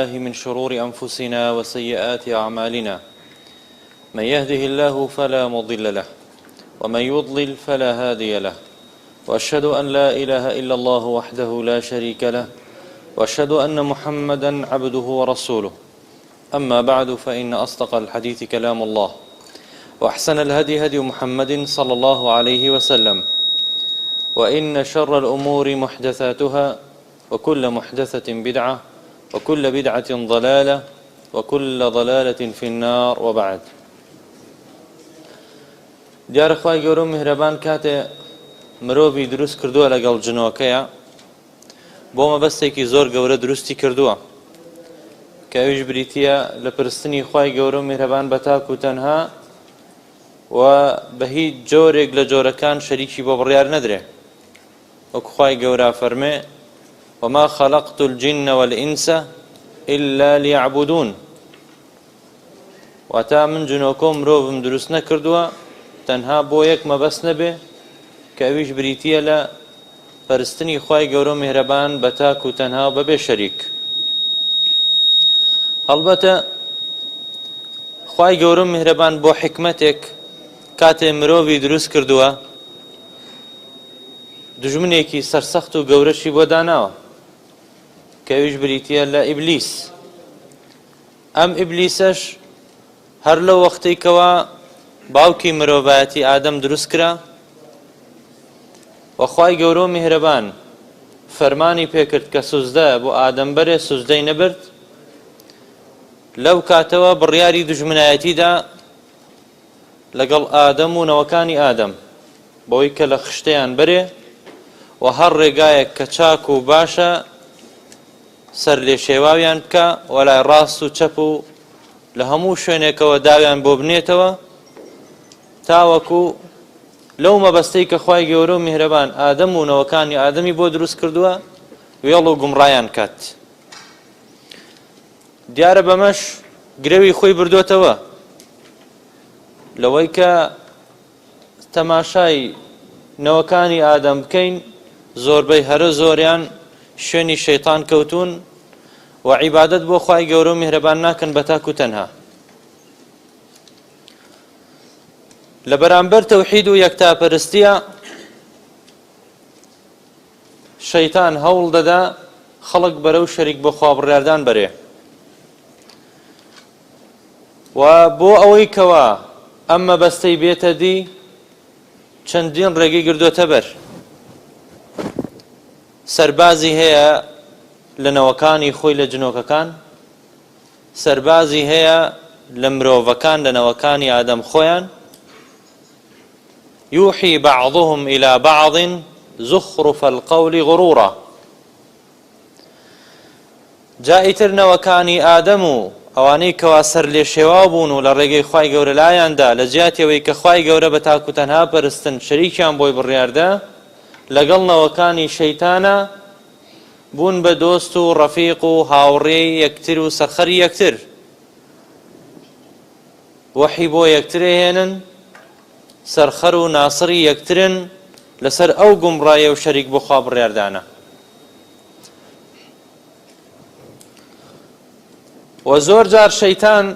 من شرور أنفسنا وسيئات أعمالنا من يهده الله فلا مضل له ومن يضلل فلا هادي له وأشهد أن لا إله إلا الله وحده لا شريك له وأشهد أن محمدا عبده ورسوله أما بعد فإن أصدق الحديث كلام الله وأحسن الهدي هدي محمد صلى الله عليه وسلم وإن شر الأمور محدثاتها وكل محدثة بدعة وكل بدعة ضلالة وكل ضلالة في النار وبعد. دیارە خوای گەورە میهرەبان کاتێ مرۆڤی دروست کردووە لەگەڵ جنۆکەیە بۆ مەبەستێکی زۆر گەورە دروستی کردووە کە ئەویش بریتیە لە پرستنی خوای گەورە میهرەبان بە تاک و تەنها و بە هیچ جۆرێک لە جۆرەکان شەریکی بۆ بڕیار نەدرێ وەکو خوای گەورە فەرمێ وما خلقت الجن والإنس إلا ليعبدون واتا من جنۆکۆ مرۆڤم دروست نەکردووە تەنها بۆ یەک مەبەست نەبێ کە ئەویش بریتیە لە پەرستنی خوای گەورە میهرەبان بە تاک و تەنها و بەبێ شەریک. هەڵبەتە خوای گەورە میهرەبان بۆ حکمەتێک کاتێ مرۆڤی دروست کردووە دژمنێکی سەرسەخت و گەورەشی بۆ داناوە کە ئەویش بریتیە لە ئیبلیس. ئەم ئیبلیسەش هەر لەو وەختێکەوە باوکی مرۆڤایەتی ئادەم دروست کرا و خوای گەورە میهرەبان فەرمانی پێکرد کە سوزدە بۆ ئادەم بەرێ سوزدەی نەبرد لەو کاتەوە بڕیاری دژمنایەتیدا لەگەڵ ئادەم و نەوەکانی ئادەم بۆی کە لە خشتەیان بەرێ و هەر ڕێگایەک کە چاک و باشە سەر لێ شێواویان بکە و لای ڕاست و چەپ و لە هەموو شوێنێکەوە داویان بۆ بنێتەوە تاوەکو لەو مەبەستەی کە خوای گەورە و میهرەبان ئادەم و نەوەکانی ئادەمی بۆ دروست کردووە وێڵ و گومڕایان کات. دیارە بەمەش گرەوی خۆی بردوێتەوە لەوەی کە تەماشای نەوەکانی ئادەم بکەین زۆربەی هەرە زۆریان شوێنی شەیتان کەوتون و عیبادەت بۆ خوای گەورە و میهرەبان ناکەن بە تاک و تەنها. لە بەرامبەر تەوحید و یەکتاپەرستیە شەیتان هەوڵ دەدا خەڵک بەرەو شەریک بۆ خوا بڕیاردان بەرێ و بۆ ئەوەی کەوە ئەم مەبەستەی بێتە دی چەندین ڕێگەی گردووەتە بەر. سەربازی هەیە لە نەوەکانی خۆی لە جنۆکەکان، سەربازی هەیە لە مرۆڤەکان لە نەوەکانی ئادەم خۆیان. يوحي بعضهم إلى بعض زخرف القول غرورا. جائتر نەوەکانی ئادەم و ئەوانەی کەوا سەر لێ شێواو بوون و لە ڕێگەی خوای گەورە لایاندا لە جیاتیەوەی کە خوای گەورە بە تاک و تەنها پەرستن شەریکیان بۆی بڕیاردە لەگەڵ نەوەکانی شەیتانە بوون بە دۆست و ڕەفیق و هاوڕێی یەکتر و سەرخەری یەکتر وەحی بۆ یەکترێ هێنن سەرخەر و ناسری یەکترن لەسەر ئەو گومڕایە و شەریک بۆ خوا بڕیاردانە. و زۆر جار شەیتان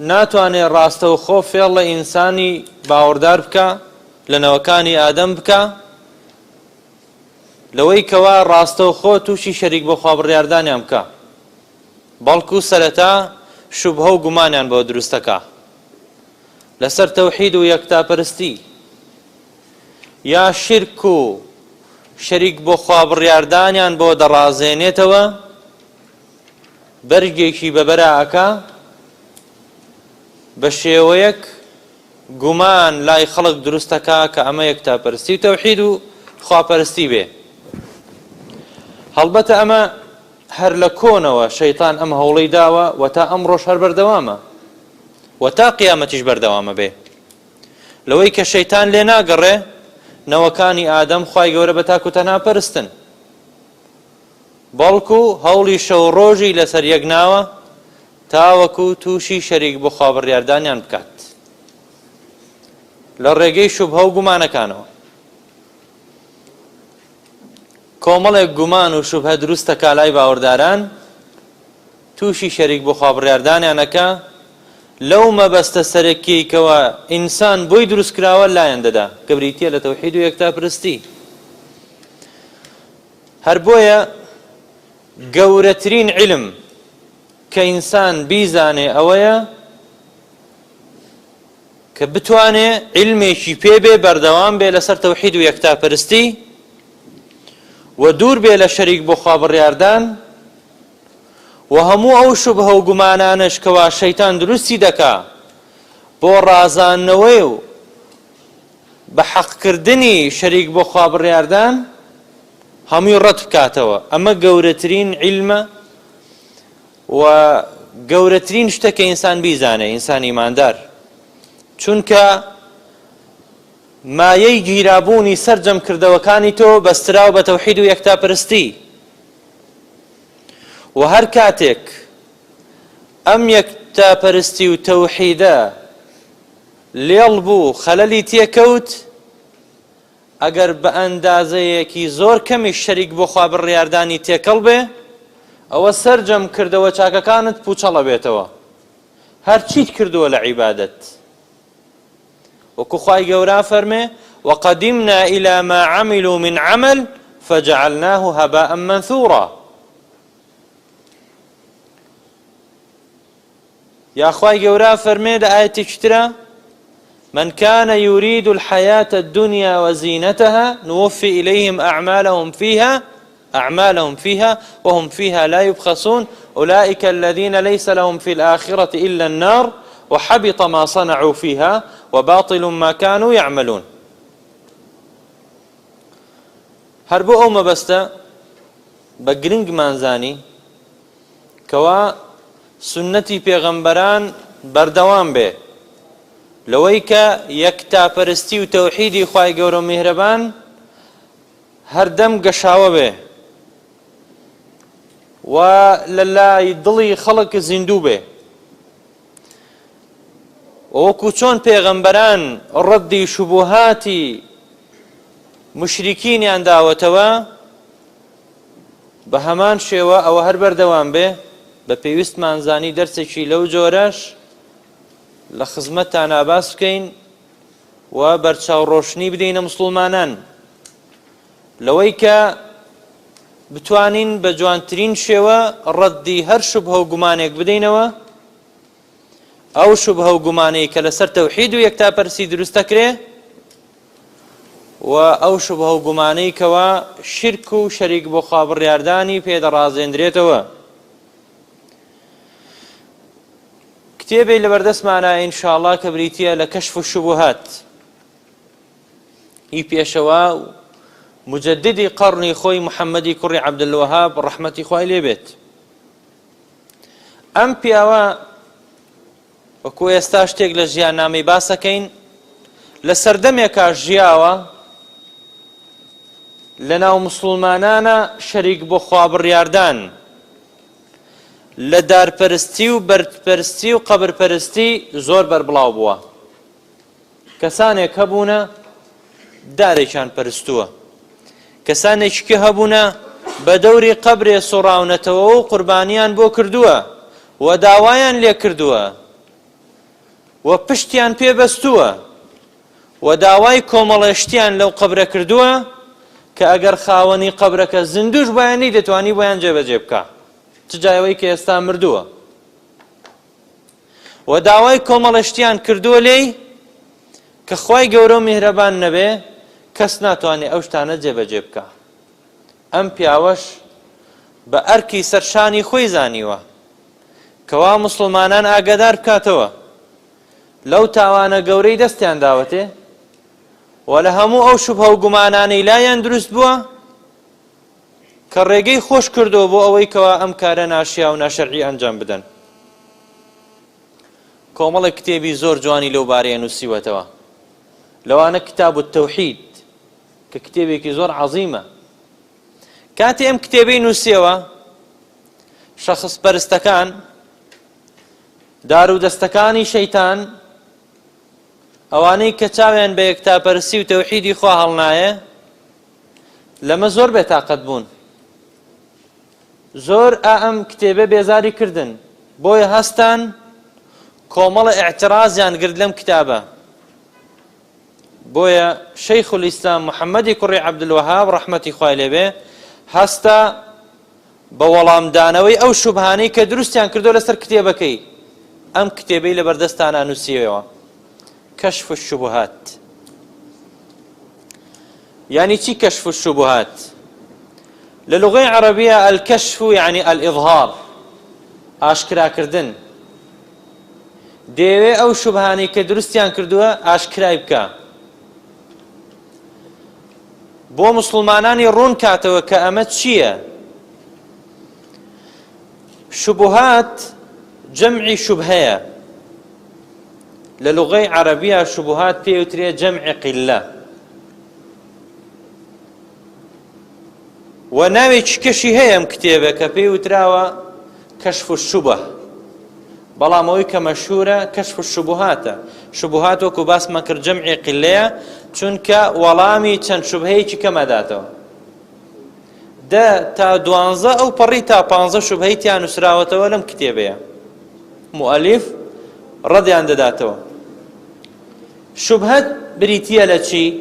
ناتوانێت ڕاستە و خۆ فێڵ لە ئینسانی باوەڕدار بکە لە نەوەکانی ئادەم بکە لەوەی کەوا ڕاستە و خۆ تووشی شەریک بۆ خوا بڕیاردانیان بکە بەڵکو سەرەتا شوبهە و گومانیان بۆ دروستەکە لەسەر تەوحید و یەکتاپەرستی یا شرک و شەریک بۆ خوا بڕیاردانیان بۆ دەڕازێنێتەوە بەرگێکی بەبەراکە بە شێوەیەک گومان لای خەڵک دروستەکە کە ئەمە یەکتاپەرستی و تەوحید و خواپەرستی بێ. هەڵبەتە ئەمە هەر لە کۆنەوە شەیتان ئەم هەوڵەی داوە و تا ئەمڕۆژ هەر بەردەوامە و تا قیامەتیش بەردەوامە بێ لەوەی کە شەیتان لێ ناگەڕێ نەوەکانی ئادەم خوای گەورە بە تاک و تەنها پەرستن بەڵکو هەوڵی شەو ڕۆژی لەسەر یەک ناوە تاوەکو تووشی شەریک بۆ خوا بڕیاردانیان بکات لە ڕێگەی شوبهە و گومانەکانەوە. کۆمەڵێک گومان و شوبهە دروستە کالای باوەڕداران تووشی شەریک بۆ خوا بڕیاردانیانەکە لەو مەبەستە سەرەکیەکەوە ئینسان بۆی دروست کراوە لایەن دەدا کە بریتیە لە تەوحید و یەکتاپەرستی. هەر بۆیە گەورەترین علم کە ئینسان بیزانێ ئەوەیە کە بتوانێ علمێکی پێبێ بەردەوام بێ لەسەر تەوحید و یەکتاپەرستی و دوور بێ لە شەریک بۆ خوا بڕیاردان و هەموو ئەو شوبهە و گومانانش کەوا شەیتان دروستی دەکا بۆ ڕازاندنەوەی و بە حەقکردنی شەریک بۆ خوا بڕیاردان هەمووی ڕەت بکاتەوە. ئەمە گەورەترین علمە و گەورەترین شتە کە ئینسان بیزانێ، ئینسان ئیماندار، چونکە مایەی گیرابوونی سەرجەم کردەوەکانی تۆ بەستراو بە تەوحید و یەکتاپەرستی. و هەر کاتێک ئەم یەکتاپەرستی و تەوحیدە لێڵ بوو خەلەلی تێکەوت، ئەگەر بە ئەندازەیەکی زۆر کەمی شەریک بۆ خوا بڕیاردانی تێکەڵ بێ، ئەوە سەرجەم کردەوە چاکەکانت پوچەڵە بێتەوە، هەر چیت کردووە لە عیبادەت. وەکو خوای گەورە فەرمێ وقدمنا إلى ما عملوا من عمل فجعلناه هباء منثورا. يا خوای گەورە فەرمێ لە ئاەتێکی ترە من كان يريد الحياة الدنيا وزينتها نوفي إليهم أعمالهم فيها وهم فيها لا يبخسون أولئك الذين ليس لهم في الآخرة إلا النار وحبط ما صنعوا فيها وباطل ما كانوا يعملون. هەر بۆ ئەو مەبەستە بە گرنگمان زانی کەوا سنەتی پێغەمبەران بەردەوام بێ لەوەی کە یەکتاپەرستی و تەوحیدی خوای گەورە و میهرەبان هەردەم گەشاوە بێ و لە لای دڵی خەڵک زیندوو بێ. وەکو چۆن پێغەمبەران ڕەدی شوبوهاتی مشریکینیان داوەتەوە، بە هەمان شێوە ئەوە هەر بەردەوام بێ. بە پێویستمان زانی دەرسێکی لەو جۆرەش لە خزمەتتان ئاباس بکەین و بەرچاو ڕۆشنی بدەینە موسڵمانان لەوەی کە بتوانین بە جوانترین شێوە ڕەدی هەر شوبهە و گومانێک بدەینەوە، ئەو شوبهە و گومانەی کە لەسەر تەوحید و یەکتاپەرستی دروست دەکرێ و ئەو شوبهە و گومانەی کەوا شرک و شەریک بۆ خوا بڕیاردانی پێدەڕازێنرێتەوە. کتێبێک لەبەردەستمانە ئینشاءڵڵا کە بریتیە لە کەشف الشوبهات، هی پێشەوە مجددی قەڕنی خۆی محەممەدی کوڕی عەبدولوەهاب ڕەحمەتی خوای لێ بێت. ئەم پیاوە وەکو ئێستا شتێک لە ژیاننامەی باسەکەین لە سەردەمێکا ژیاوە لە ناو موسڵمانانە شەریک بۆ خوا بڕیاردان لە دارپەرستی و بەردپەرستی و قەبرپەرستی زۆر بەربڵاو بووە. کەسانێک هەبوونە دارێکیان پەرستووە، کەسانێکی هەبوونە بە دەوری قەبرێ سوڕاونەتەوە و قوربانیان بۆ کردووە و داوایان لێ کردووە و پشتیان پێبەستووە و داوای کۆمەڵێشتیان لەو قەبرە کردووە کە ئەگەر خاوەنی قەبرەکە زیندوش بایانی دەتوانی بۆیان جێبەجێ بکە جایەوەی کە ئێستا مردووە، و داوای کۆمەڵێشتیان کردووە لێی کە خوای گەورە و میهرەبان نەبێ کەس ناتوانێت ئەو شتانە جێبەجێ بکە. ئەم پیاوەش بە ئەرکی سەرشانی خۆی زانیوە کەوا موسڵمانان ئاگادار بکاتەوە لەو تاوانە گەورەی دەستیان داوەتێ و لە هەموو ئەو شوبهە و گومانانەی لایەن دروست بووە کە ڕێگەی خۆش کردەوە بۆ ئەوەی کەوا ئەم کارە ناشیا و ناشەرعی ئەنجام بدەن. کۆمەڵێک کتێبی زۆر جوانی لەو بارەیە نووسیوەتەوە، لەوانە کتاب التەوحید کە کتێبێکی زۆر عەزیمە. کاتی ئەم کتێبەی نووسیەوە شەخص پەرستەکان دار و دەستەکانی شەیتان ئەوانەی کە چاویان بە یەکتاپەرستی و تەوحیدی خوا هەڵنایە لەمە زۆر بێتاقەت بوون زۆر ئەم کتێبە بێزاری کردن بۆیە هەستان کۆمەڵە ئێعترازیان گرت لەم کتابە بۆیە شەیخ الئیسلام محەممەدی کوڕی عەبدولوەهاب ڕەحمەتی خوای لێبێ هەستا بە وەڵامدانەوەی ئەو شوبهانەی کە دروستیان کردو لەسەر کتێبەکەی ئەم کتێبەی لەبەردەستان نووسیوەوە کەشف الشوبهات يعني چی كشف الشبهات للغة العربية الكشف يعني الإظهار آشكرا كردن ديوه أو شبهاني كدرستيان كردوها آشكرا بكا بو مسلماناني رون كاتوا كأمت شيئا شبهات جمع شبهية للغة العربية شبهات بيوتريا جمع قلة وناوي كشي هي ام كتابه كبي وتراوى كشف الشبه بلا موي كمشهوره كشف الشبهات شبهات وكو باس مكر جمع قليه چونك ولامي چن شبهه چي كما داتو دا تا دوانزه او بري تا پانزه شبهه تي انسراوته ولم كتابه مؤلف رضي عن داتو شبهه بريتيه لشي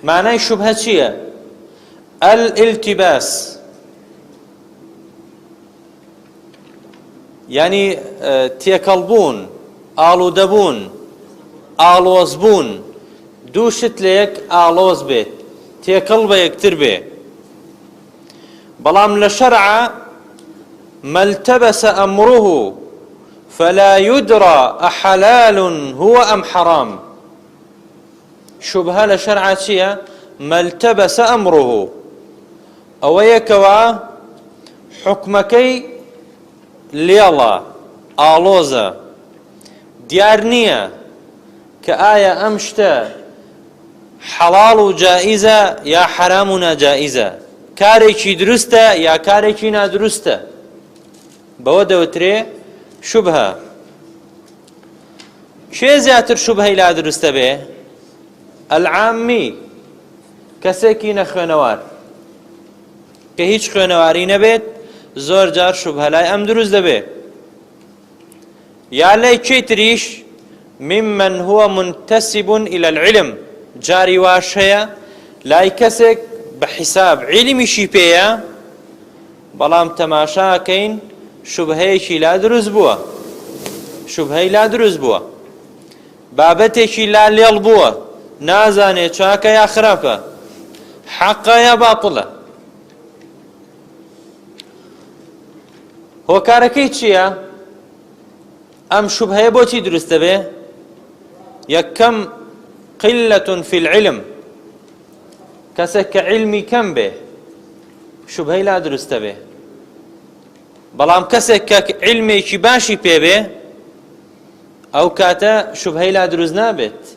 معناه شبهه شيء الالتباس يعني تيكلبون آلودبون آلوزبون دوشت ليك آلوز بيت تيكلب يكتر بي بلام لشرع ما التبس أمره فلا يدرى أحلال هو أم حرام شبهة لشرع شيء ما التبس أمره أو يكوا حكمكي ليلا آلوزا ديارنية كآية أمشتا حلال جائزة يا حرامنا جائزة كاريكي درستا يا كاريكي نادرستا بودا وتري شبهة شي زياتر شبهة لا درستا به العامي كسيكي نخوێنەوار کە هیچ خوێنەواری نەبێت زۆر جار شوبهە لای ئەم دروست دەبێ یا لای کێتریش ممن هو منتسب إلى العلم جاری واش هەیە لای کەسێک بە حیساب عیلمیشی پێیە بەڵام تەماشاکەین شوبهەیەکی لا دروست بووە شوبهەی لا دروست بووە بابەتێکی لا لێڵ بووە نازانێت چاکە یا خراپە حقا يا باطلة هو كاركي چيا ام شبهه بوتي درست به يكم قلة في العلم كسك علمي كم به شبهه لا درست به بلام كسك علمي كي باشي بي به او كاتا شبهه لا دروز نابت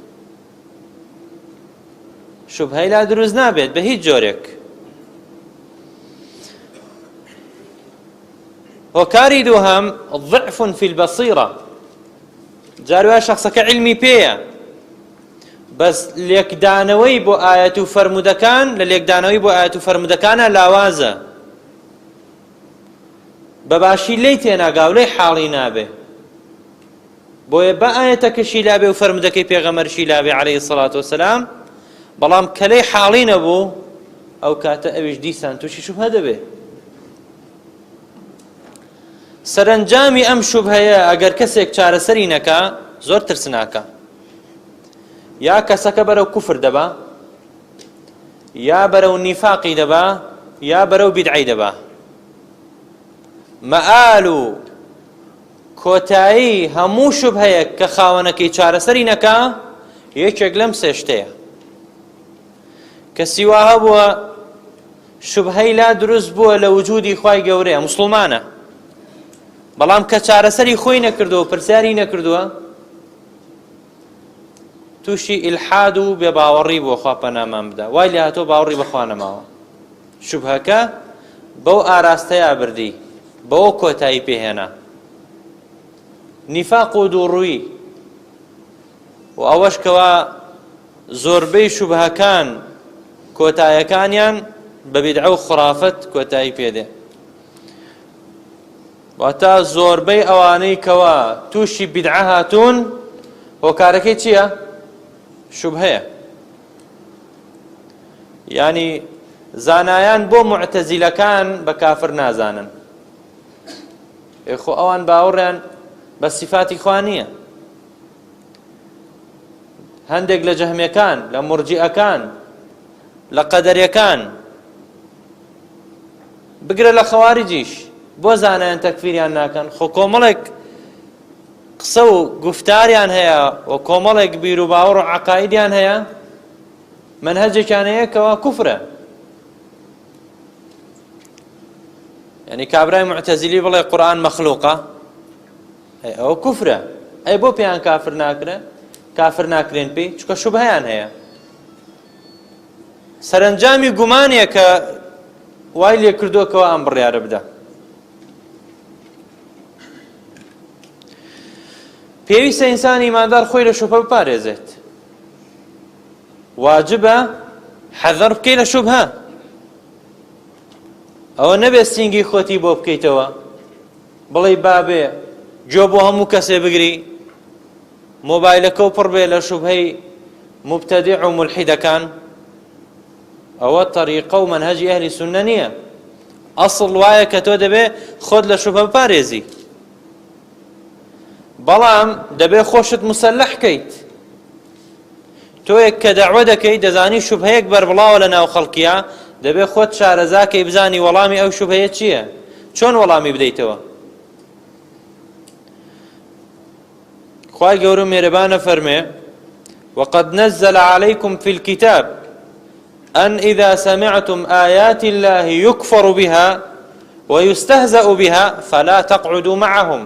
شبهه لا دروز نابێت بە هیچ جۆرێک هۆکاری دووهەم ضعف في البصيرة جاروای شخصەکە علمی پێیە بەس لێکدانەوەی بۆ ئاەت و فەرمودەکان لە لێکدانەوەی بۆ ئاەت و فەرمودەکانە لاوازە بەباشی لێی تێناگا و لێی حاڵی نابێ بۆیە بە ئاەتەکەشی لابێ و فەرمودەکەی پێغەمبەرشی لابێ عەلەیهی السەڵاتو وەسەلام بەڵام کەلەی حاڵی نەبوو ئەو کاتە ئەویش دیسان تووشی شوبهە دەبێ سەرنجامی ئەم شوبهەیە ئەگەر کەسێک چارەسەری نەکا زۆر ترسناکە یا کەسەکە بەرەو کوفر دەبا یا بەرەو نیفاقی دەبا یا بەرەو بیدعی دەبا مەئال و کۆتایی هەموو شوبهەیەک کە خاوەنەکەی چارەسەری نەکا یەکێک لەم سێ شتەیە کەسی وا هەبووە شوبهەی لا دروست بووە لە وجودی خوای گەورەیە موسڵمانە بەڵام کە چارەسەری خۆی نەکردووە پرسیاری نەکردووە تووشی ئیلحاد و بێباوەڕی بووە خوا پەنامان بدە وای لێ هاتۆ باوەڕی بەخوا نەماوە شوبهەکە بەو ئاراستەیە بردی بەوە کۆتایی پێهێنا نیفاق و دووڕووی و ئەوەش کەوا زۆربەی شوبهەکان کۆتایەکانیان بە بیدعە و خوڕافەت کۆتایی پێدێ واتە زۆربەی ئەوانەی کەوا تووشی بیدعە هاتوون هۆکارەکەی چییە؟ شوبهەیە. یعنی زانایان بۆ معتەزیلەکان بە کافر نازانن، خۆ ئەوان باوەڕیان بە سیفاتی خوا نییە. هەندێک لە جەهمیەکان، لە مرجئەکان، لە قەدەریەکان، بگرە لە خەواریجیش بۆ زانایان تەکفیریان ناکەن. خۆ کۆمەڵێک قسە و گفتاریان هەیە و کۆمەڵێک بیر و باوەڕ و عەقایدیان هەیە، منهەجێکیان هەیە کەوا کوفرە. یعنی کابرای معتەزیلی بڵێ قورئان مەخلووقە، ئەوە کوفرە. ئەی بۆ پێیان کافر ناکرێ؟ کافر ناکرێن پێی چونکە شوبهەیان هەیە. سەرنجامی گومانیە کە وای لێ کردووەکەوە ئەم بڕیارە بدە. پێویستە ئینسانی ئیماندار خۆی لە شوبهە بپارێزێت. واجبە حەذەر بکەی لە شوبهە. ئەوە نەبێت سینگی خۆتی بۆ بکەیتەوە بڵێ بابێ گوێ بۆ هەموو کەسێ بگری، مۆبایلەکە و پڕ بێ لە شوبهەی مبتەدیع و مولحیدەکان. ئەوە طەریقە و مەنهەجی ئەهلی سوننە نییە. ئەسڵ وایە کە تۆ دەبێ خۆت لە شوبهە بپارێزی، بەڵام دەبێ خۆشت مسەلح کەیت. تۆیەک کە دەعوە دەکەیت دەزانی شوبهەیەک بەربڵاوە لە ناو خەڵکیە، دەبێ خۆت شارەزاکەی بزانی وەڵامی ئەو شوبهەیە چییە، چۆن وەڵامی بدەیتەوە. خوای گەورە مێرەبانە فەرمێ وقد نزل عليكم في الكتاب أن إذا سمعتم آيات الله يكفر بها ويستهزأ بها فلا تقعدوا معهم.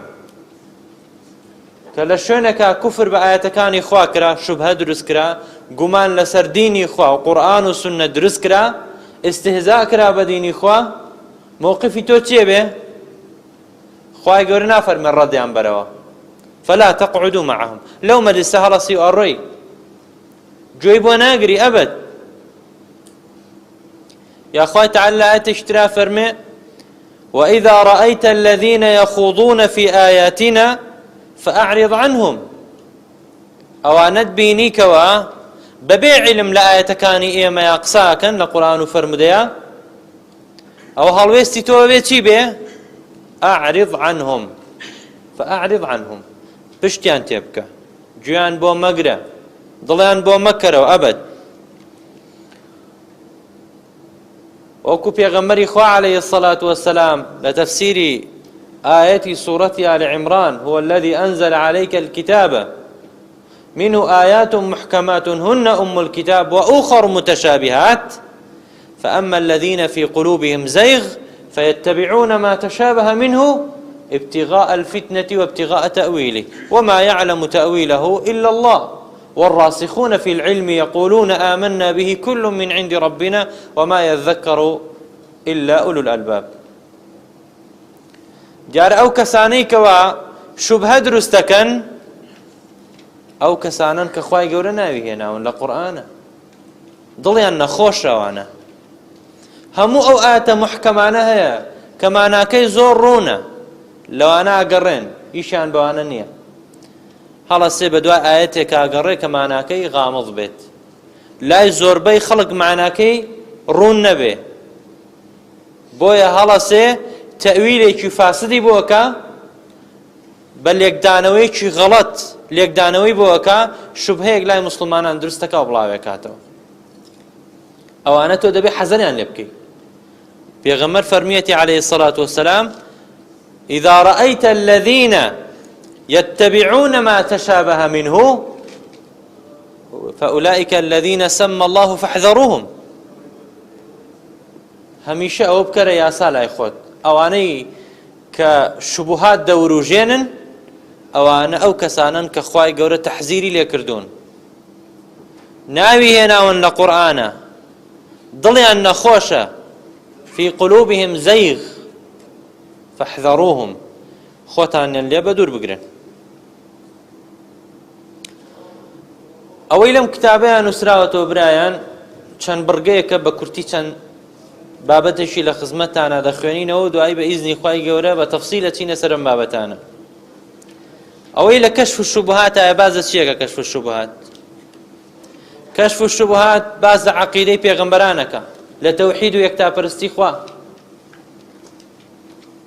کە لە شوێنێکا کوفر بە ئاەتەکانی خوا کرا، شوبهە دروست کرا، گومان لەسەر دینی خوا و قورئان و سوننە دروست کرا، استهزاء کرا بە دینی خوا، موقفی تۆ چییە بێ؟ خوای گەورە نافەرمێ ڕەدیان بەرەوە. فلا تقعدوا معهم. لەو مەجلیسە هەڵەسی و ئەڕۆی گوێی بۆ ناگری ئەبەد. یا خوای تەعالی لە ئاەتێکی ترا فەرمێ وإذا رأيت الذين يخوضون في آياتنا فأعرض عنهم. ئەوانەت بینی کەوە بەبێ عیلم لە ئاەتەکانی ئێمە یا قساکەن لە قورئان و فەرمودەیە، ئەو هەڵوێستی تۆ بێ چی بێ؟ ئەعرض عنهم. فأعرض عنهم. پشتیان تێ بکە، گوێیان بۆ مەگرە، دڵیان بۆ مەکەرەوە ئەبەد. وەکو پێغەمبەری خوا عەلەیهی الصەلاة وەسەلام لە تەفسیری آية سورة آل عمران هو الذي أنزل عليك الكتاب منه آيات محكمات هن أم الكتاب وأخر متشابهات فأما الذين في قلوبهم زيغ فيتبعون ما تشابه منه ابتغاء الفتنة وابتغاء تأويله وما يعلم تأويله إلا الله والراسخون في العلم يقولون آمنا به كل من عند ربنا وما يذكر إلا أولو الألباب. جار ئەو کەسانەی کەوا شوبهە دروستەکەن، ئەو کەسانن کە خوای گەورە ناوی هێناون لە قورئانە، دڵیان نەخۆشەوانە. هەموو ئەو ئاەتە محکەمانە هەیە کە ماناکەی زۆر ڕوونە، لەوانە ئاگەڕێن، ئیشیان بەوانە نییە. هەڵەسێ بە دوای ئاەتێک ئاگەڕێ کە ماناکەی غامض بێت، لای زۆربەی خەڵک ماناکەی ڕوون نەبێ، بۆیە هەڵەسێ تەویلێکی فاسدی بۆکە، بە لێکدانەوەیکی غەڵەت لێکدانەوەی بۆکە، شوبهەیەک لای موسڵمانان دروستەکە و بڵاوێکاتەوە. ئەوانە تۆ دەبێ حەزەریان لێ بکەی. پێغەمبەر فەرمیەتی عەلەیهی الصەلاة وەسەلام إذا رأيت الذين يتبعون ما تشابه منه فأولئك الذين سمى الله فاحذروهم. هەمیشە ئەوە بکەرە یاسا لای خۆت. ئەوانەی کە شوبهات دەوروژێنن، ئەوانە ئەو کەسانن کە خوای گەورە تەحزیری لێ کردوون، ناوی هێناون لە قورئانە، دڵیان نەخۆشە، في قلوبهم زەیغ فاحذروهم. خۆتانیان لێ بە دوور بگرن. ئەوەی لەم کتابەیان نووسراوەتەوە برایان، چەند بڕگەیەکە بە کورتی چەند بابەتێکی لە خزمەتتانە دەخوێنینەوە و دوایی بە ئیزنی خوای گەورە بە تەفسیلە چینە سەرم بابەتانە. ئەوەی لە کەشف الشوبهات ئایا باز لە چیەکە کەشف الشوبهات؟ کەشف الشوبهات باز لە عەقیدەی پێغەمبەرانەکە لە تەوحید و یەکتاپەرستی خوا.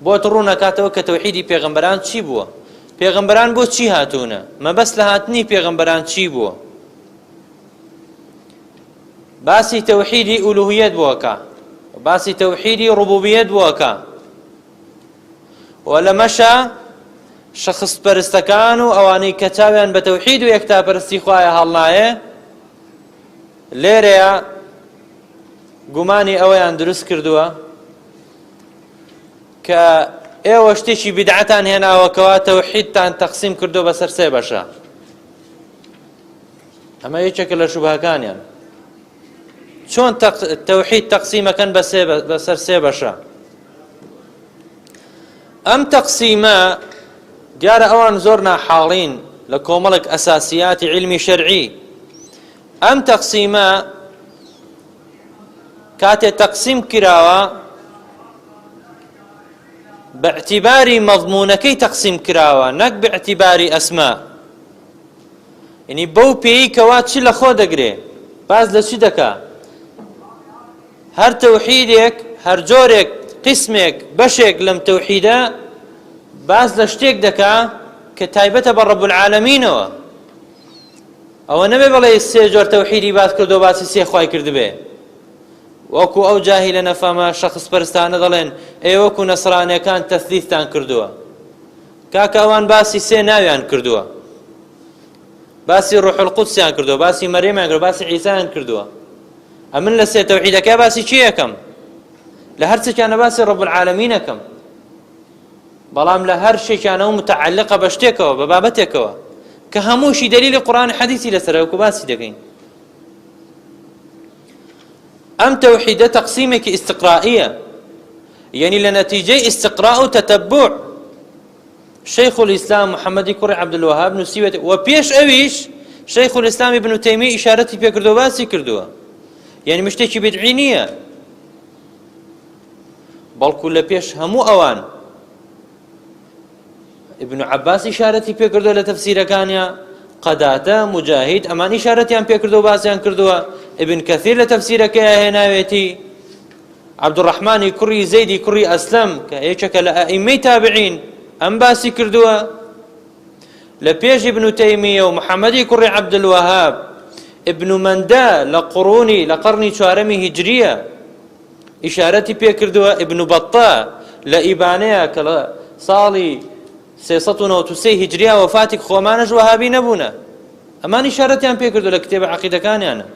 بۆت ڕوو نەکاتەوە کە تەوحیدی پێغەمبەران چی بووە؟ پێغەمبەران بۆ چی هاتوونە؟ مەبەست لە هاتنی پێغەمبەران چی بووە؟ باسی تەوحیدی ئولوهیەت بووەکە، باسی تەوحیدی ڕوبوبیەت بووەکە، و لەمەشە شەخصپەرستەکان و ئەوانەی کە چاویان بە تەوحید و یەکتاپەرستی خوایە هەڵنایە لێرەیە گومانی ئەوەیان دروست کردووە کە ئێوە شتێکی بیدعەتان هێناوەکەوە تەوحیدتان تەقسیم کردو بەسەر سێ بەشە. ئەمە یەکێکە لە شوبهەکانیان. چۆن تەوحید تەقسیمەکەن بەسەر سێ بەشە؟ ئەم تەقسیمە دیارە ئەوان زۆر ناحاڵین لە کۆمەڵێک ئەساسیاتی علمی شەرعی. ئەم تەقسیمە کاتێ تەقسیم کراوە باعتباری مەضمونەکەی تەقسیم کراوە، نەک باعتباری ئەسما. یعنی بەو پێی کەوا چی لە خۆ دەگرێ، باز لە چی دەکا؟ هەر تەوحیدێک، هەر جۆرێک، قسمێک، بەشێک لەم تەوحیدە باز لە شتێک دەکا کە تایبەتە بە ڕەب العالەمینەوە. ئەوە نەبێ بەڵێ سێ جۆر تەوحیدی باز کردو باسی سێ خوای کردبێ. وەکو ئەو جاهیلە نەفەمە شەخص پەرستانە دەڵێن ئێ وەکو نەسرانیەکان تەثلیثتان کردووە. کاکە ئەوان باسی سێ ناویان کردووە، باسی ڕوح القودسیان کردووە، باسی مەریەمیان کردووە، باسی عیسایان کردووە. ئەمن لە سێ تەوحیدەکە باسی چی یەکەم؟ لە هەر چێکیانە باسی ڕەب العالەمینەکەم، بەڵام لە هەر شێکیانەوە متعلقە بە شتێکەوە، بە بابەتێکەوە کە هەمووشی دەلیلی قورئان حەدیثی لەسەرە، وەکو باسی دەکەین. ئەم تەوحیدە تەقسیمێکی ئیستقرائیە، یعنی لە نەتیجەی ئیستقراء و تەتەبوع شەیخ الئیسلام محەممەدی کوڕی عەبدولوەهاب نووسیوێت، و پێش ئەویش شەیخ الئیسلام ابن تەیمیە ئیشارەتی پێکردووە، باسی کردووە. یعنی مشتێکی بدعی نییە، بەڵکو لە پێش هەموو ئەوان ابن عباس ئیشارەتی پێکردووە لە تەفسیرەکانیان، قەداتە، مجاهید، ئەمان ئیشارەتیان پێکردووە، باسییان کردووە. ابن کەثیر لە تەفسیرەکەی هێناوێتی، عەبدوڕەحمانی کوڕی زەیدی کوڕی ئەسلەم کە یەکێکە لە ئەئیمەی تابعین ئەم باسی کردووە. لە پێش ابن تەیمیە و محەممەدی کوڕی عەبدولوەهاب ابن مەندە لە قەڕنی چوارەمی هیجریە ئیشارەتی پێکردووە. ابن بەطە لە ئیبانەیە کە لە ساڵی 393 هیجریە وەفاتی خۆمانەش وەهابی نەبوونە، ئەمان ئیشارەتیان پێکردووە لە کتێبە عەقیدەکانیانە.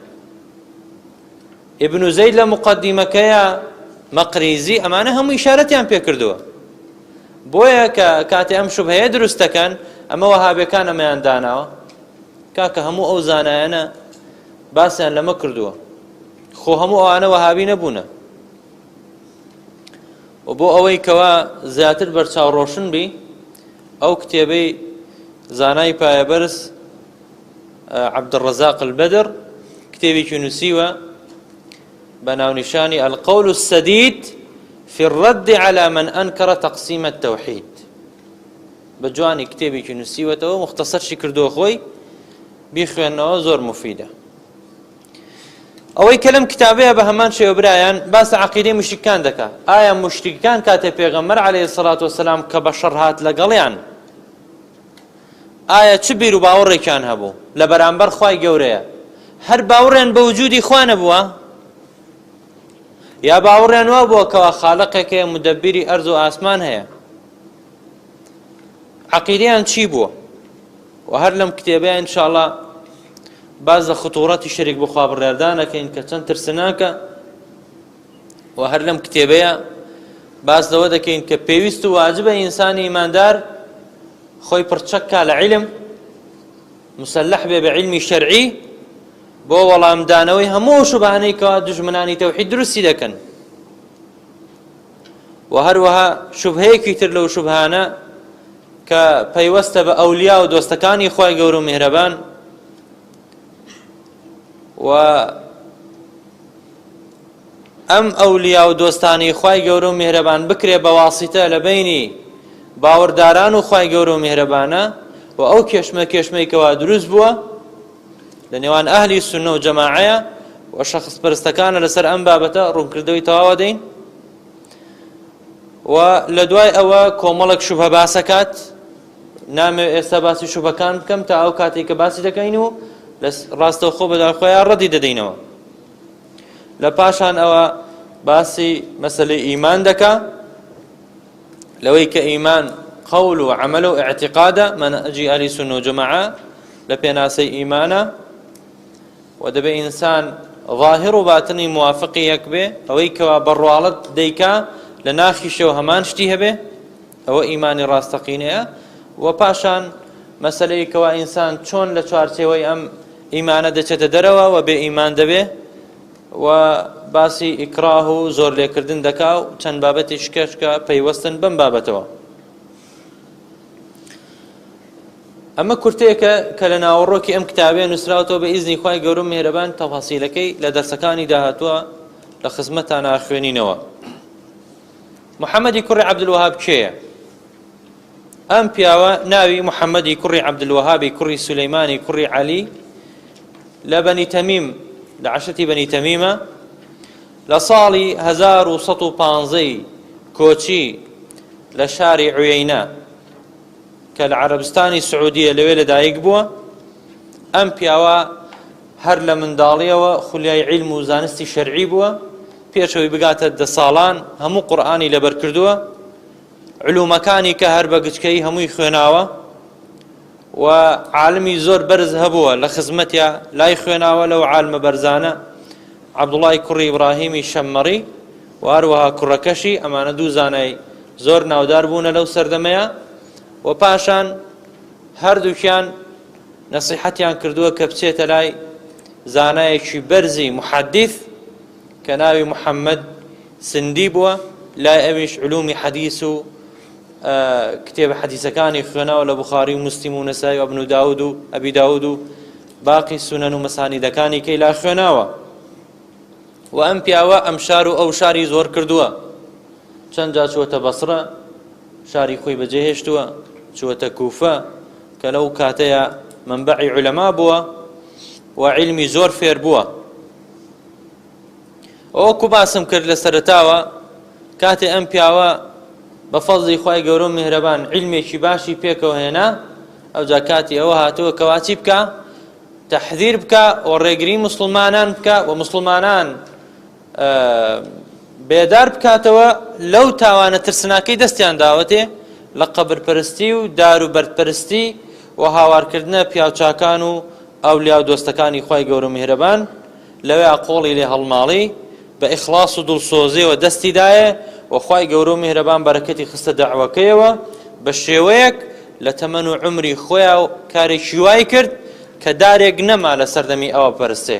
ابن زەید لە مقەدیمەکەیە، مەقریزی، ئەمانە هەموو ئیشارەتیان پێکردووە. بۆیە کە کاتێ ئەم شوبهەیە دروست دەکەن ئەمە وەهابیەکان ئەمەیان داناوە کاکە هەموو ئەو زانایانە باسییان لەمە کردووە، خۆ هەموو ئەوانە وەهابی نەبوونە. و بۆ ئەوەی کەوا زیاتر بەرچاوڕۆشن بی، ئەو کتێبەی زانای پایەبەرز عەبدوڕەزاق البەدر کتێبێکی نووسیوە بە ناونیشانی القول السديد في الرد على من أنكر تقسيم التوحيد. بجوانی کتێبێکی نووسیوەتەوە، مختصەرشی کردووە خۆی، بیخوێنەوە، زۆر مفیدە. ئەوەی کە لەم کتابەیە بە هەمان شێوە برایان باسە عەقیدەی موشریکان دەکا. ئایا موشریکان کاتێ پێغەمبەر عەلەیهی سەڵات وەسەلام کە بەشەر هات لەگەڵیان ئایا چ بیر و باوەڕێکیان هەبوو لە بەرامبەر خوای گەورەیە؟ هەر باوەڕیان بە وجودی خوا نەبووە؟ یا باوەڕیان وا بووە کەوا خالقێک هەیە، مدەبیری ئەرز و ئاسمان هەیە؟ عەقیدەیان چی بووە؟ و هەر لەم کتێبەیە ئینشاءڵڵا باز لە خطوڕەتی شەریک بخوا بڕێردانەکەین کە چەند ترسناکە. و هەر لەم کتێبەیە باز لەوە دەکەین کە پێویست و واجبە ئینسانی ئیماندار خۆی پڕچەککا لە عیلم، مسلح بێ بە عیلمی شەرعی بۆ وەڵامدانەوەی هەموو شوبهانەی کەوا دوژمنانی تەوحید دروستی دەکەن. و هەروەها شوبهەیەکی تر لەو شوبهانە کە پەیوەستە بە ئەولیا و دۆستەکانی خوای گەورە و میهرەبان، و ئەم ئەولیا و دۆستانی خوای گەورە و میهرەبان بکرێ بە واسیتە لە بینی باوەڕداران و خوای گەورە و میهرەبانە و ئەو کێشمەی کەوا دروست بووە لە نێوان ئەهلی سونە و جەماعەیە و شەخص پەرستەکانە لەسەر ئەم بابەتە ڕوونکردەوەی تەواوە دەین و لە دوای ئەوە کۆمەڵێک شوبهە باسەکات نامەوێت ئێستا باسی شوبهەکان بکەم تا ئەو کاتێک کە باسی دەکەین و ڕاستەوخۆ بەدار خۆیان ڕەدی دەدەینەوە لە پاشان ئەوە باسی مەسەلەی ئیمان دەکا لەوەی کە ئیمان قەول و عەمەل و ئیعتیقادە مەنهەجی ئەهلی سونە و جەماعە لە پێناسەی ئیمانە و دەبێت ئینسان ظاهر و باتنی موافقی یەک بێ ئەوەی کەوا بەڕواڵەت دەیکا لە ناخیشەوە هەمان شتی هەبێ ئەوە ئیمانی ڕاستەقینەیە و پاشان مەسەلەی کەوا ئینسان چۆن لە چوارچێوەی ئەم ئیمانە دەچێتە دەرەوە و بێ ئیمان دەبێ و باسی ئیکراه و زۆر لێکردن دەکا و چەند بابەتی شکەشکە پەیوەستن بەم بابەتەوە ئەمە کورتەیەکە کە لە ناوەڕۆکی ئەم کتابێ نووسراوەتەوە بە ئیزنی خوای گەورە و میهرەبان تەفاسیلەکەی لە دەرسەکانی داهاتووە لە خزمەتان خوێنینەوە محەممەدی کوڕی عەبدولوەهاب کێیە ئەم پیاوە ناوی محەممەدی کوڕی عەبدولوەهابی کوڕی سولەیمانی کوڕی عەلی لە بەنی تەمیم لە عەشەتی بەنی تەمیمە لە ساڵی 1115 کۆچی لە شاری عوێینە کە لە عەرەبستانی سعودیە لەوێ لەدایک بووە ئەم پیاوە هەر لە منداڵیەوە خولیای عیلم و زانستی شەرعی بووە پێشەوەی بگاتە 10 ساڵان هەموو قورئانی لەبەر کردووە علومەکانی کە هەر بە گچکەی هەمووی خوێناوە و عالمی زۆر بەرز هەبووە لە خزمەتیا لای خوێناوە لەو عالمە بەرزانە عەبدوڵای کوڕی ئیبراهیمی شەممەڕی و هەروەها کوڕەکەشی ئەمانە دوو زانای زۆر ناودار بوونە لەو سەردەمەیە و پاشان هەردووکیان نەسیحەتیان کردووە کە بچێتە لای زانایەکی بەرزی محەدیث کە ناوی محەممەد سندی بووە لای ئەویش علومی حەدیث و کتێبە حەدیثەکانی خوێناوە لە بوخاری و موسلیم و نەسائی و ئەبن داود و ئەبی داود و باقی سونەن و مەسانیدەکانی کەی لا خوێناوە و ئەم پیاوە ئەم شار و ئەو شاری زۆر کردووە چەند جا چووەتە بەسرە شاری خۆی بەجێهێشتووە چووەتە کوفە کە لەو کاتەیە منبەعی عولەما بووە و عیلمی زۆر فێر بووە ئەوەکو باسم کرد لە سەرەتاوە کاتێ ئەم پیاوە بە فەزڵی خوای گەورە و میهرەبان عیلمێکی باشی پێکەوە هێنا ئەوجا کاتی ئەوە هاتووە کەوا چی بکە تەحذیر بکە و ڕێگری موسڵمانان بکە و موسڵمانان بێدار بکاتەوە لەو تاوانە ترسناکەی دەستیان داوەتێ لە قەبرپەرستی و دار و بەردپەرستی و هاوارکردنە پیاوچاکان و ئەولیا و دۆستەکانی خوای گەورە و میهرەبان لەوێ قۆڵی لێ هەڵماڵی بە ئیخلاص و دڵسۆزیەوە دەستی دایە و خوای گەورە و میهرەبان بەرەکەتی خستە دەعوەکەیەوە بە شێوەیەک لە تەمەن و عمری خۆیان و کارێکی وای کرد کە دارێک نەما لە سەردەمی ئەوە پەرستێ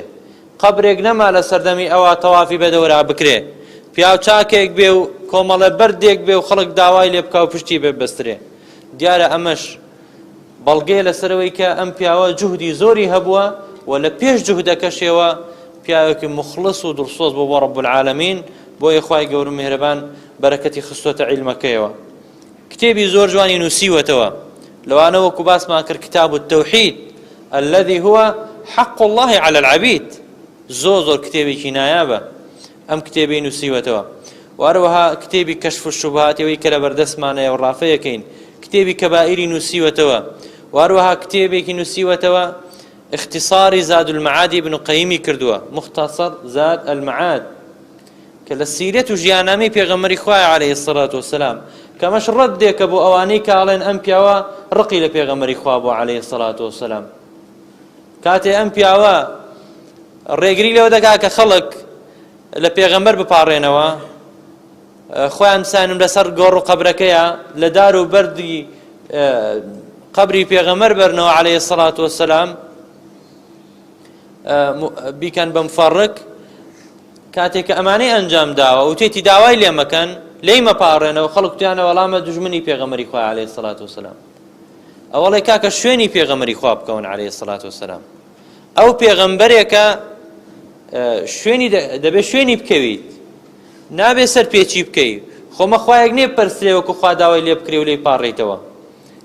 قەبرێک نەما لە سەردەمی ئەوە تەوافی بەدەورا بکرێ پیاوچاکێک بێ و کۆمەڵە بەردێک بێ و خەڵک داوای لێ بکا و پشتی بێ بەسترێ دیارە ئەمەش بەڵگێ لەسەرەوەی کە ئەم پیاوە جوهدی زۆری هەبووە و لە پێش جوهدەکەشێوە پیاوێکی مخلص و دڵسۆز بۆ ڕەب العالەمین بۆیە خوای گەورە و میهرەبان بەرەکەتی خستۆتە عیلمەکەیەوە کتێبی زۆر جوانی نووسیوەتەوە لەوانەوە کو باسمان کرد کتاب التەوحید الذي هو حق الله على العبيد زۆر کتێبێکی نایابە ئەم کتێبی نووسیوەتەوە و هەروەها کتێبی کەشف الشوبهاتەوەی کە لە بەردەستمانەیە و ڕافەیەکەین کتێبی کەبائیری نووسیوەتەوە و هەروەها کتێبێکی نووسیوەتەوە اختصاری زاد المعاد ابن قەیمی کردووە مختصر زاد المعاد کە لە سیرەت و ژیاننامەی پێغەمبەری خوای عەلەیهی السەڵات وەسەلام کەمەش ڕەدێکە بۆ ئەوانەی کە ئەڵێن ئەم پیاوە ڕقی لە پێغەمبەری خوا بوو عەلەیهی السەڵات وەسەلام کاتێ ئەم پیاوە ڕێگری لەوە دەکا کە خەڵک لە پێغەمبەر بپاڕێنەوە خۆیان سانم لەسەر گۆڕ و قەبرەکەیە لە دار و بەردی قەبری پێغەمبەر بەرنەوە عەلەیهی السەڵات وەسەلام بیکەن بە مفەڕق کاتێک کە ئەمانەی ئەنجام داوە و تێتی داوای لێ مەکەن لێی مەپاڕێنەوە خەڵک تویانە وەڵامە دوژمنی پێغەمبەری خوا عەلەیهی السەڵات وەسەلام ئەوەڵێ کاکە شوێنی پێغەمبەری خوا بکەون عەلەیهی السەڵات وەسەلام ئەو پێغەمبەرێکە شوێنی دەبێت شوێنی بکەویت نابێ سەر پێچی بکەی خۆمە خوایەک نییە پەرسرێوەکو خوا داوای لێ بکرێ و لێی پاڕێیتەوە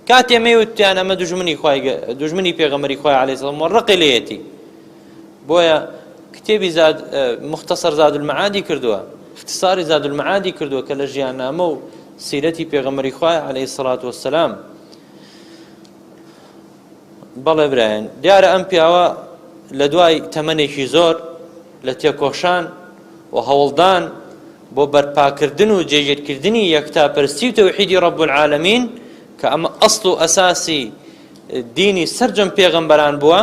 کاتێ مەیوتیان ئەمە دوژمنی پێغەمبەری خوای عەلەیهی سەلام و ڕقی لێیەتی بۆیە کتێبی مختصر زاد المعادی کردووە اختصاری زاد المعادی کردووە کە لە ژیاننامە و سیرەتی پێغەمبەری خوای عەلەیهی سەڵات وەسەلام بەڵێ برایان دیارە ئەم پیاوە لە دوای تەمەنێکی زۆر لە تێکۆشان و هەوڵدان بۆ بەرپاکردن و جێگیرکردنی یەکتاپەرستی و تەوحیدی ڕەب العالەمین کە ئەمە ئەسڵ و ئەساسی دینی سەرجەم پێغەمبەران بووە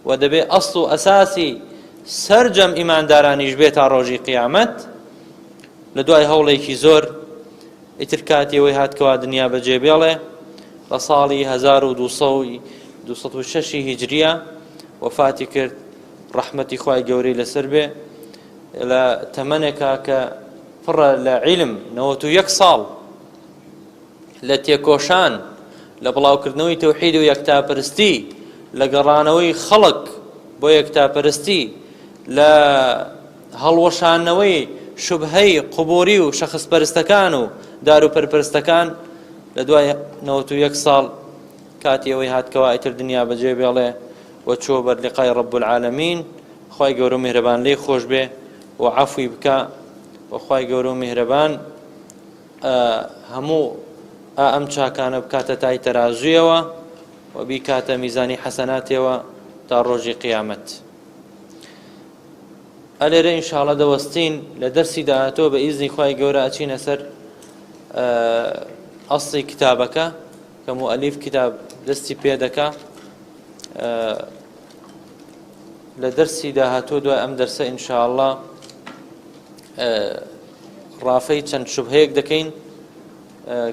و دەبێ ئەسڵ و ئەساسی سەرجەم ئیماندارانیش بێت تا ڕۆژی قیامەت لە دوای هەوڵێکی زۆر ئیتر کاتیەوەی هاتکەوە دنیا بەجێبێڵێ لە ساڵی 1206 هیجریە وەفاتی کرد ڕەحمەتی خوای گەورەی لەسەر بێ لە تەمەنێکا کە پڕە لە عیلم 91 ساڵ لە تێکۆشان لە بڵاوکردنەوەی تەوحید و یەکتاپەرستی لە گەڕانەوەی خەڵک بۆ یەکتاپەرستی لە هەڵوەشانەوەی شوبهەی قوبووری و شەخصپەرستەکان و داروپەرپەرستەکان لە دوای 91 ساڵ کاتی ئەوەی هاتکەوە ئیتر دنیا بەجێ بێڵێ و چۆ بەر لیقای ڕەب العالەمین خوای گەورە و میهرەبان لێی خۆش بێ و عەفوی بکە و خوای گەورە و میهرەبان هەموو ئەم چاکانە بکاتە تای تەرازوویەوە و بیکاتە میزانی حەسەناتێەوە تا ڕۆژی قیامەت ئەلێرە ئینشاءڵڵا دەوەستین لە دەرسی داهاتۆ بە ئیزنی خوای گەورە ئەچینە سەر ئەسڵی کتابەکە کە موئەلیف کتاب دەستی پێ دەکا لە دەرسی داهاتۆ دوای ئەم دەرسە ئینشاءڵڵا ڕافەی چەند شوبهەیەک دەکەین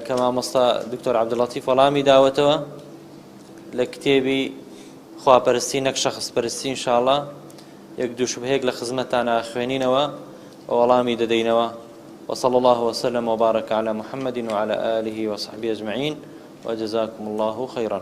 کە مامۆستا دکتۆر عەبدوڵەتیف وەڵامی داوەتەوە لە کتێبی خواپەرستی نەک شەخصپەرستی ئینشاءڵڵا یەک دوو شوبهەیەک لە خزمەتتانە خوێنینەوە وەڵامی دەدەینەوە وصلى الله وسلم وبارك على محمد وعلى آله وصحبه أجمعين وجزاكم الله خيرا